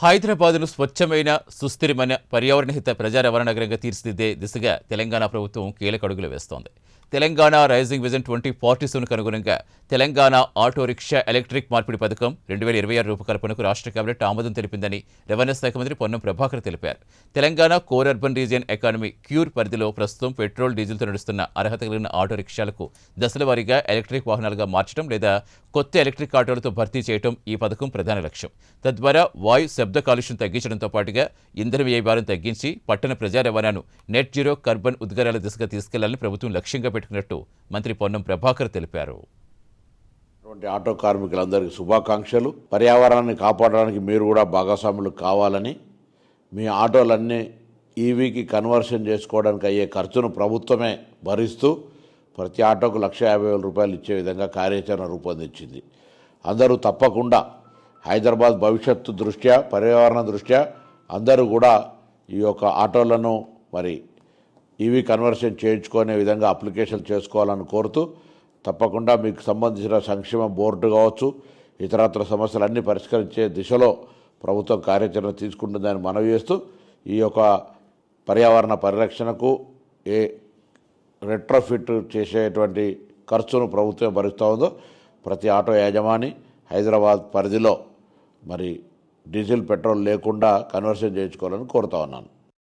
హైదరాబాద్ను స్వచ్ఛమైన, సుస్థిరమైన, పర్యావరణహిత ప్రజా రవాణా నగరంగా తీర్చిదిద్దే దిశగా తెలంగాణ ప్రభుత్వం కీలక అడుగులు వేస్తోంది. తెలంగాణ రైజింగ్ విజన్ 2047కు అనుగుణంగా తెలంగాణ ఆటో రిక్షా ఎలక్ట్రిక్ మార్పిడి పథకం 2026 రూపకల్పనకు రాష్ట్ర కేబినెట్ ఆమోదం తెలిపిందని రెవెన్యూ శాఖ మంత్రి పొన్నం ప్రభాకర్ తెలిపారు. Telangana core urban region economy cure పరిధిలో ప్రస్తుతం పెట్రోల్, డీజిల్తో నడుస్తున్న అర్హత కలిగిన ఆటో రిక్షాలకు దశల వారీగా ఎలక్ట్రిక్ వాహనాలుగా మార్చడం లేదా కొత్త ఎలక్ట్రిక్ ఆటోలతో భర్తీ చేయడం ఈ పథకం ప్రధాన లక్ష్యం. తద్వారా వాయు, శబ్ద కాలుష్యం తగ్గించడంతో పాటుగా ఇంధన వ్యయ భారం తగ్గించి పట్టణ ప్రజా రవాణాను నెట్ జీరో కార్బన్ ఉద్గారాల దిశగా తీసుకెళ్లాలని ప్రభుత్వం లక్ష్యంగా పెట్టుకున్నట్టు మంత్రి పొన్నం ప్రభాకర్ తెలిపారు. ఆటో కార్మికులందరికీ శుభాకాంక్షలు. పర్యావరణాన్ని కాపాడడానికి మీరు కూడా భాగస్వాములు కావాలని, మీ ఆటోలన్నీ ఈవీకి కన్వర్షన్ చేసుకోవడానికి అయ్యే ఖర్చును ప్రభుత్వమే భరిస్తూ ప్రతి ఆటోకు ₹150,000 ఇచ్చే విధంగా కార్యాచరణ రూపొందించింది. అందరూ తప్పకుండా హైదరాబాద్ భవిష్యత్తు దృష్ట్యా, పర్యావరణ దృష్ట్యా అందరూ కూడా ఈ యొక్క ఆటోలను ఈవీ కన్వర్షన్ చేయించుకునే విధంగా అప్లికేషన్ చేసుకోవాలని కోరుతూ, తప్పకుండా మీకు సంబంధించిన సంక్షేమ బోర్డు కావచ్చు, ఇతరత్ర సమస్యలన్నీ పరిష్కరించే దిశలో ప్రభుత్వం కార్యాచరణ తీసుకుంటుందని మనవి చేస్తూ, ఈ యొక్క పర్యావరణ పరిరక్షణకు రెట్రోఫిట్ చేసేటువంటి ఖర్చును ప్రభుత్వం భరిస్తూ ఉందో ప్రతి ఆటో యాజమాని హైదరాబాద్ పరిధిలో డీజిల్, పెట్రోల్ లేకుండా కన్వర్షన్ చేయించుకోవాలని కోరుతా ఉన్నాను.